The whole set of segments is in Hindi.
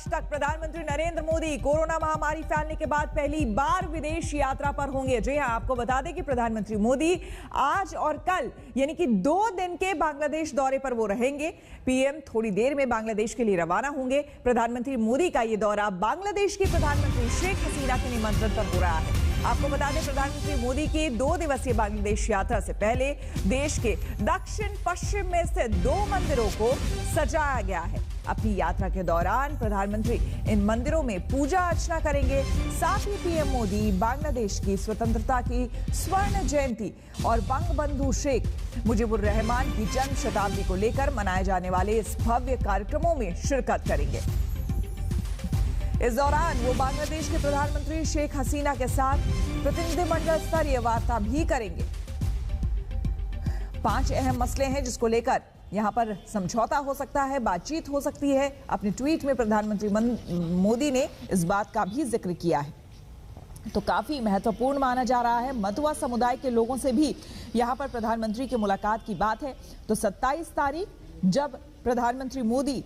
आज तक प्रधानमंत्री नरेंद्र मोदी कोरोना महामारी फैलने के बाद पहली बार विदेश यात्रा पर होंगे। जी हां, आपको बता दें कि प्रधानमंत्री मोदी आज और कल यानी कि 2 दिन के बांग्लादेश दौरे पर वो रहेंगे। पीएम थोड़ी देर में बांग्लादेश के लिए रवाना होंगे। प्रधानमंत्री मोदी का ये दौरा बांग्लादेश की प्रधानमंत्री शेख हसीना के निमंत्रण पर हो रहा है। आपको बता दें, प्रधानमंत्री मोदी की 2 दिवसीय बांग्लादेश यात्रा से पहले देश के दक्षिण पश्चिम में स्थित 2 मंदिरों को सजाया गया है। अपनी यात्रा के दौरान प्रधानमंत्री इन मंदिरों में पूजा अर्चना करेंगे। साथ ही पीएम मोदी बांग्लादेश की स्वतंत्रता की स्वर्ण जयंती और बंगबंधु शेख मुजीबुर रहमान की जन्म शताब्दी को लेकर मनाए जाने वाले इस भव्य कार्यक्रमों में शिरकत करेंगे। इस दौरान वो बांग्लादेश के प्रधानमंत्री शेख हसीना के साथ प्रतिनिधिमंडल स्तरीय वार्ता भी करेंगे। 5 अहम मसले हैं जिसको लेकर यहां पर समझौता हो सकता है, बातचीत हो सकती है। अपने ट्वीट में प्रधानमंत्री मोदी ने इस बात का भी जिक्र किया है, तो काफी महत्वपूर्ण माना जा रहा है। मतुआ समुदाय के लोगों से भी यहां पर प्रधानमंत्री की मुलाकात की बात है। तो 27 तारीख जब प्रधानमंत्री मोदी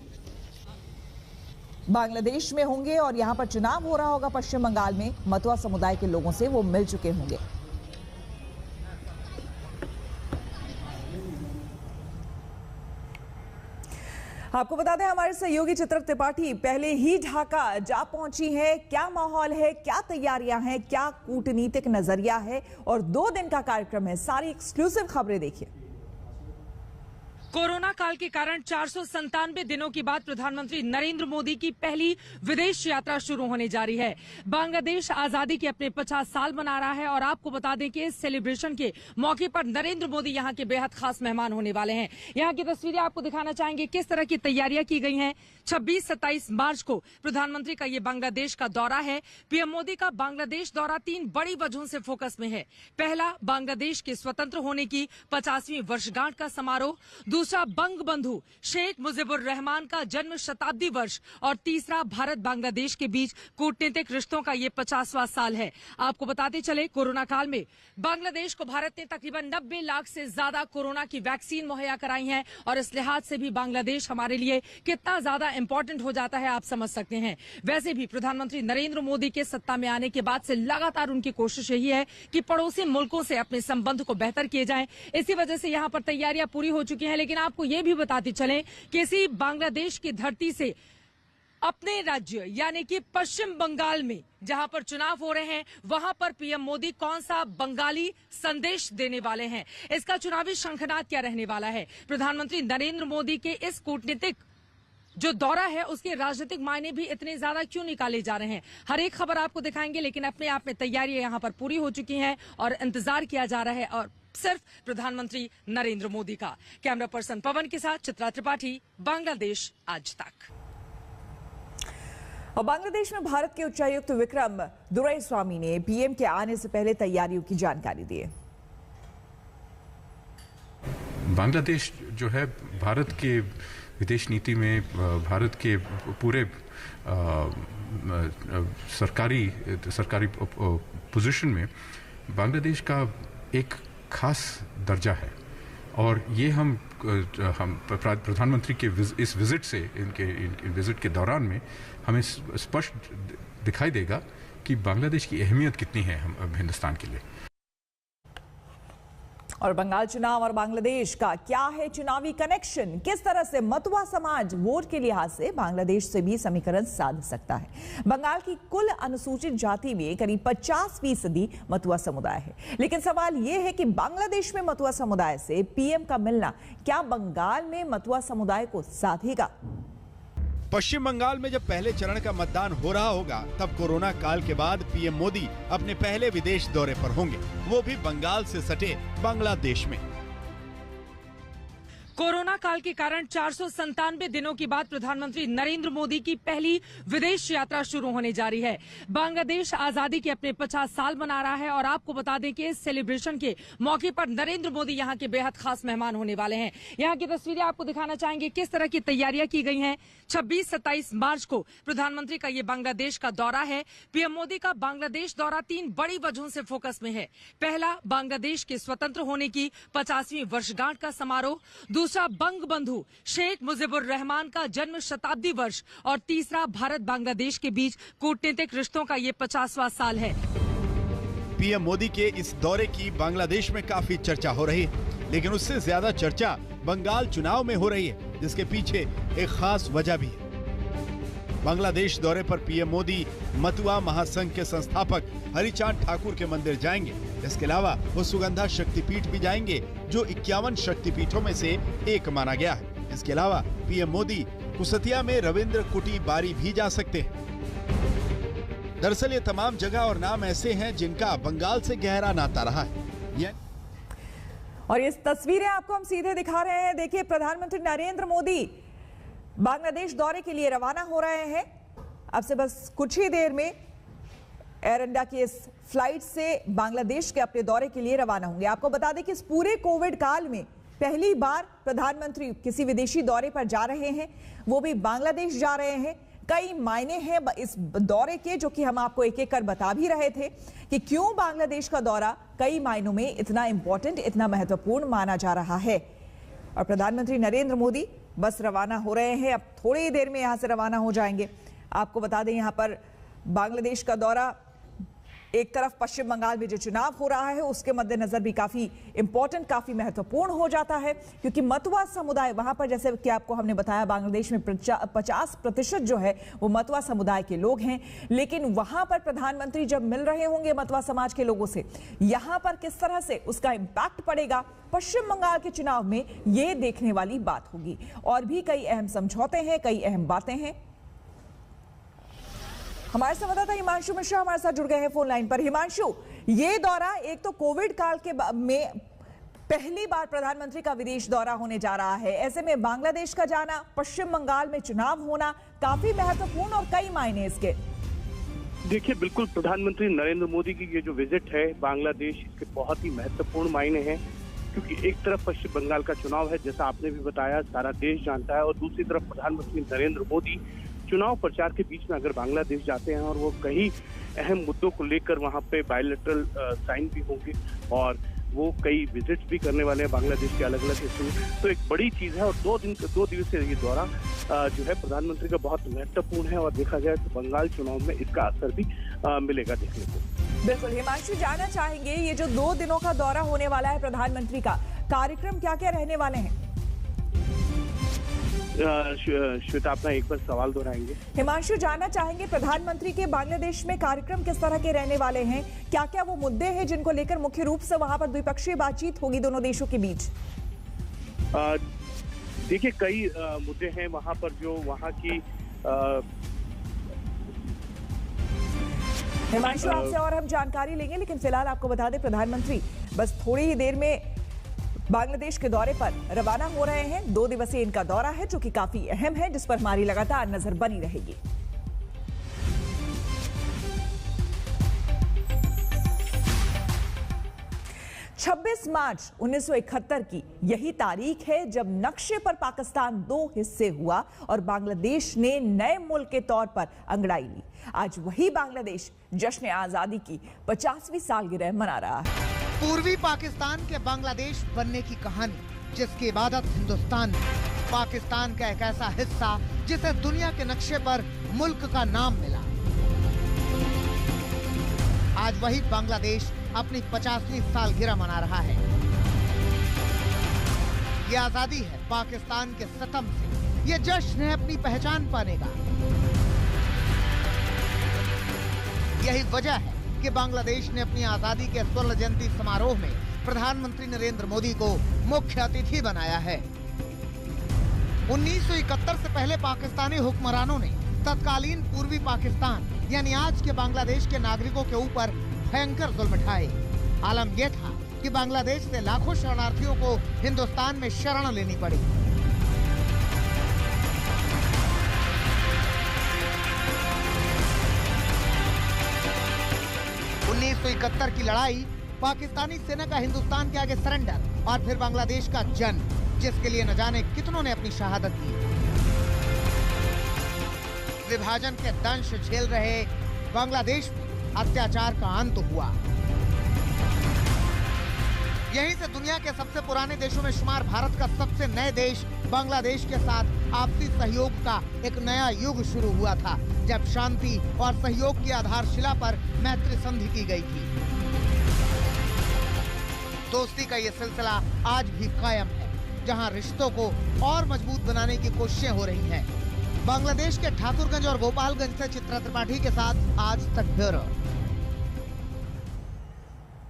बांग्लादेश में होंगे और यहां पर चुनाव हो रहा होगा पश्चिम बंगाल में, मतुआ समुदाय के लोगों से वो मिल चुके होंगे। आपको बता दें, हमारे सहयोगी चित्र त्रिपाठी पहले ही ढाका जा पहुंची हैं। क्या माहौल है, क्या तैयारियां हैं, क्या कूटनीतिक नजरिया है और 2 दिन का कार्यक्रम है, सारी एक्सक्लूसिव खबरें देखिए। कोरोना काल के कारण 497 दिनों के बाद प्रधानमंत्री नरेंद्र मोदी की पहली विदेश यात्रा शुरू होने जा रही है। बांग्लादेश आजादी के अपने 50 साल मना रहा है और आपको बता दें कि इस सेलिब्रेशन के मौके पर नरेंद्र मोदी यहां के बेहद खास मेहमान होने वाले हैं। यहां की तस्वीरें आपको दिखाना चाहेंगे किस तरह की तैयारियां की गई हैं। 26-27 मार्च को प्रधानमंत्री का ये बांग्लादेश का दौरा है। पीएम मोदी का बांग्लादेश दौरा 3 बड़ी वजहों से फोकस में है। पहला, बांग्लादेश के स्वतंत्र होने की 50वीं वर्षगांठ का समारोह। दूसरा, बंगबंधु शेख मुजीबुर रहमान का जन्म शताब्दी वर्ष। और तीसरा, भारत बांग्लादेश के बीच कूटनीतिक रिश्तों का ये 50वां साल है। आपको बताते चले, कोरोना काल में बांग्लादेश को भारत ने तकरीबन 90 लाख से ज्यादा कोरोना की वैक्सीन मुहैया कराई है और इस लिहाज से भी बांग्लादेश हमारे लिए कितना ज्यादा इंपॉर्टेंट हो जाता है आप समझ सकते हैं। वैसे भी प्रधानमंत्री नरेंद्र मोदी के सत्ता में आने के बाद से लगातार उनकी कोशिश यही है कि पड़ोसी मुल्कों से अपने संबंध को बेहतर किए जाएं। इसी वजह से यहां पर तैयारियां पूरी हो चुकी हैं। लेकिन आपको ये भी बताते चलें कि इसी बांग्लादेश की धरती से अपने राज्य यानी कि पश्चिम बंगाल में जहां पर चुनाव हो रहे हैं, वहां पर पीएम मोदी कौन सा बंगाली संदेश देने वाले हैं, इसका चुनावी शंखनाद क्या रहने वाला है। प्रधानमंत्री नरेंद्र मोदी के इस कूटनीतिक जो दौरा है उसके राजनीतिक मायने भी इतने ज्यादा क्यों निकाले जा रहे हैं, हर एक खबर आपको दिखाएंगे। लेकिन अपने आप में तैयारियां यहां पर पूरी हो चुकी हैं और इंतजार किया जा रहा है और सिर्फ प्रधानमंत्री नरेंद्र मोदी का। कैमरा पर्सन पवन के साथ चित्रा त्रिपाठी, बांग्लादेश आज तक। और बांग्लादेश में भारत के उच्चायुक्त विक्रम दुरईस्वामी ने पीएम के आने से पहले तैयारियों की जानकारी दी है। बांग्लादेश जो है भारत के विदेश नीति में, भारत के पूरे सरकारी पोजीशन में बांग्लादेश का एक खास दर्जा है। और ये हम प्रधानमंत्री के इस विजिट से, इनके विजिट के दौरान में हमें स्पष्ट दिखाई देगा कि बांग्लादेश की अहमियत कितनी है हम हिंदुस्तान के लिए। और बंगाल चुनाव और बांग्लादेश का क्या है चुनावी कनेक्शन, किस तरह से मतुआ समाज वोट के लिहाज से बांग्लादेश से भी समीकरण साध सकता है। बंगाल की कुल अनुसूचित जाति में करीब 50% मतुआ समुदाय है। लेकिन सवाल यह है कि बांग्लादेश में मतुआ समुदाय से पीएम का मिलना क्या बंगाल में मतुआ समुदाय को साधेगा। पश्चिम बंगाल में जब पहले चरण का मतदान हो रहा होगा, तब कोरोना काल के बाद पीएम मोदी अपने पहले विदेश दौरे पर होंगे, वो भी बंगाल से सटे बांग्लादेश में। कोरोना काल के कारण 497 दिनों के बाद प्रधानमंत्री नरेंद्र मोदी की पहली विदेश यात्रा शुरू होने जा रही है। बांग्लादेश आजादी के अपने 50 साल मना रहा है और आपको बता दें कि इस सेलिब्रेशन के मौके पर नरेंद्र मोदी यहां के बेहद खास मेहमान होने वाले हैं। यहां की तस्वीरें आपको दिखाना चाहेंगे किस तरह की तैयारियां की गई हैं। 26-27 मार्च को प्रधानमंत्री का ये बांग्लादेश का दौरा है। पीएम मोदी का बांग्लादेश दौरा 3 बड़ी वजहों से फोकस में है। पहला, बांग्लादेश के स्वतंत्र होने की 50वीं वर्षगांठ का समारोह। दूसरा बंग बंधु शेख मुजीबुर रहमान का जन्म शताब्दी वर्ष और तीसरा भारत बांग्लादेश के बीच कूटनीतिक रिश्तों का ये 50वां साल है। पीएम मोदी के इस दौरे की बांग्लादेश में काफी चर्चा हो रही है, लेकिन उससे ज्यादा चर्चा बंगाल चुनाव में हो रही है, जिसके पीछे एक खास वजह भी है। बांग्लादेश दौरे पर पीएम मोदी मतुआ महासंघ के संस्थापक हरिचांद ठाकुर के मंदिर जाएंगे। इसके अलावा वो सुगंधा शक्तिपीठ भी जाएंगे, जो 51 शक्तिपीठों में से एक माना गया है। इसके अलावा पीएम मोदी कुसतिया में रविंद्र कुटी बारी भी जा सकते हैं। दरअसल ये तमाम जगह और नाम ऐसे हैं जिनका बंगाल से गहरा नाता रहा है। और ये तस्वीरें आपको हम सीधे दिखा रहे हैं। देखिए, प्रधानमंत्री नरेंद्र मोदी बांग्लादेश दौरे के लिए रवाना हो रहे हैं। अब से बस कुछ ही देर में एयर इंडिया की इस फ्लाइट से बांग्लादेश के अपने दौरे के लिए रवाना होंगे। आपको बता दें कि इस पूरे कोविड काल में पहली बार प्रधानमंत्री किसी विदेशी दौरे पर जा रहे हैं, वो भी बांग्लादेश जा रहे हैं। कई मायने हैं इस दौरे के, जो कि हम आपको एक एक कर बता भी रहे थे कि क्यों बांग्लादेश का दौरा कई मायनों में इतना इंपॉर्टेंट, इतना महत्वपूर्ण माना जा रहा है। और प्रधानमंत्री नरेंद्र मोदी बस रवाना हो रहे हैं, अब थोड़ी ही देर में यहां से रवाना हो जाएंगे। आपको बता दें, यहां पर बांग्लादेश का दौरा, एक तरफ पश्चिम बंगाल में जो चुनाव हो रहा है उसके मद्देनजर भी काफी इंपॉर्टेंट, काफी महत्वपूर्ण हो जाता है, क्योंकि मतुआ समुदाय वहां पर, जैसे कि आपको हमने बताया, बांग्लादेश में 50% जो है वो मतुआ समुदाय के लोग हैं। लेकिन वहां पर प्रधानमंत्री जब मिल रहे होंगे मतुआ समाज के लोगों से, यहां पर किस तरह से उसका इंपैक्ट पड़ेगा पश्चिम बंगाल के चुनाव में, ये देखने वाली बात होगी। और भी कई अहम समझौते हैं, कई अहम बातें हैं। हमारे संवाददाता हिमांशु मिश्रा हमारे साथ जुड़ गए हैं फोन लाइन पर। हिमांशु, ये दौरा एक तो कोविड काल के में पहली बार प्रधानमंत्री का विदेश दौरा होने जा रहा है, ऐसे में बांग्लादेश का जाना, पश्चिम बंगाल में चुनाव होना काफी महत्वपूर्ण और कई मायने इसके। देखिए, बिल्कुल प्रधानमंत्री नरेंद्र मोदी की ये जो विजिट है बांग्लादेश, इसके बहुत ही महत्वपूर्ण मायने हैं, क्योंकि एक तरफ पश्चिम बंगाल का चुनाव है, जैसा आपने भी बताया, सारा देश जानता है, और दूसरी तरफ प्रधानमंत्री नरेंद्र मोदी चुनाव प्रचार के बीच में अगर बांग्लादेश जाते हैं और वो कई अहम मुद्दों को लेकर वहां पे बायलैटरल साइन भी होंगे और वो कई विजिट्स भी करने वाले हैं बांग्लादेश के अलग अलग हिस्सों में, तो एक बड़ी चीज है। और 2 दिवसीय ये दौरा जो है प्रधानमंत्री का बहुत महत्वपूर्ण है, और देखा जाए तो बंगाल चुनाव में इसका असर भी मिलेगा देखने को। बिल्कुल हिमांशु, जानना चाहेंगे ये जो 2 दिनों का दौरा होने वाला है प्रधानमंत्री का, कार्यक्रम क्या क्या रहने वाले हैं? श्वेता, अपना एक बार सवाल दोहराएंगे। हिमांशु, जानना चाहेंगे प्रधानमंत्री के बांग्लादेश में कार्यक्रम किस तरह के रहने वाले हैं, क्या क्या वो मुद्दे हैं जिनको लेकर मुख्य रूप से वहां पर द्विपक्षीय बातचीत होगी दोनों देशों के बीच? देखिए, कई मुद्दे हैं वहां पर, जो वहां की हिमांशु आपसे और हम जानकारी लेंगे, लेकिन फिलहाल आपको बता दें प्रधानमंत्री बस थोड़ी ही देर में बांग्लादेश के दौरे पर रवाना हो रहे हैं। 2 दिवसीय इनका दौरा है, जो कि काफी अहम है, जिस पर हमारी लगातार नजर बनी रहेगी। छब्बीस मार्च 1971 की यही तारीख है जब नक्शे पर पाकिस्तान 2 हिस्से हुआ और बांग्लादेश ने नए मुल्क के तौर पर अंगड़ाई ली। आज वही बांग्लादेश जश्न आजादी की 50वीं सालगिरह मना रहा है। पूर्वी पाकिस्तान के बांग्लादेश बनने की कहानी, जिसकी इबादत हिंदुस्तान ने, पाकिस्तान का एक ऐसा हिस्सा जिसे दुनिया के नक्शे पर मुल्क का नाम मिला। आज वही बांग्लादेश अपनी 50वीं सालगिरह मना रहा है। ये आजादी है पाकिस्तान के सितम से, ये जश्न है अपनी पहचान पाने का। यही वजह है कि बांग्लादेश ने अपनी आजादी के स्वर्ण जयंती समारोह में प्रधानमंत्री नरेंद्र मोदी को मुख्य अतिथि बनाया है। 1971 से पहले पाकिस्तानी हुक्मरानों ने तत्कालीन पूर्वी पाकिस्तान यानी आज के बांग्लादेश के नागरिकों के ऊपर भयंकर जुल्म ढाए। आलम यह था कि बांग्लादेश से लाखों शरणार्थियों को हिंदुस्तान में शरण लेनी पड़ी। 1971 की लड़ाई, पाकिस्तानी सेना का हिंदुस्तान के आगे सरेंडर और फिर बांग्लादेश का जन्म, जिसके लिए न जाने कितनों ने अपनी शहादत दी। विभाजन के दंश झेल रहे बांग्लादेश में अत्याचार का अंत हुआ। यहीं से दुनिया के सबसे पुराने देशों में शुमार भारत का सबसे नए देश बांग्लादेश के साथ आपसी सहयोग का एक नया युग शुरू हुआ था, जब शांति और सहयोग की आधारशिला पर मैत्री संधि की गई थी। दोस्ती का ये सिलसिला आज भी कायम है, जहां रिश्तों को और मजबूत बनाने की कोशिशें हो रही हैं। बांग्लादेश के ठाकुरगंज और गोपालगंज से चित्रा त्रिपाठी के साथ आज तक ब्यूरो।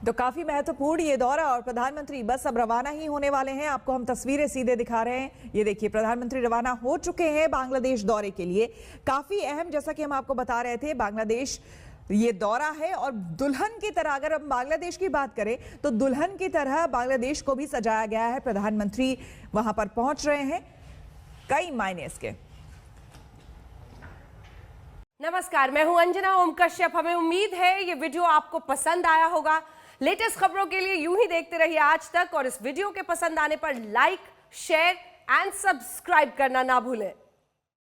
तो काफी महत्वपूर्ण ये दौरा और प्रधानमंत्री बस अब रवाना ही होने वाले हैं। आपको हम तस्वीरें सीधे दिखा रहे हैं। ये देखिए, प्रधानमंत्री रवाना हो चुके हैं बांग्लादेश दौरे के लिए। काफी अहम, जैसा कि हम आपको बता रहे थे, बांग्लादेश ये दौरा है और दुल्हन की तरह, अगर हम बांग्लादेश की बात करें तो दुल्हन की तरह बांग्लादेश को भी सजाया गया है। प्रधानमंत्री वहां पर पहुंच रहे हैं, कई मायने इसके। नमस्कार, मैं हूं अंजना ओम कश्यप। हमें उम्मीद है ये वीडियो आपको पसंद आया होगा। लेटेस्ट खबरों के लिए यूं ही देखते रहिए आज तक, और इस वीडियो के पसंद आने पर लाइक, शेयर एंड सब्सक्राइब करना ना भूलें।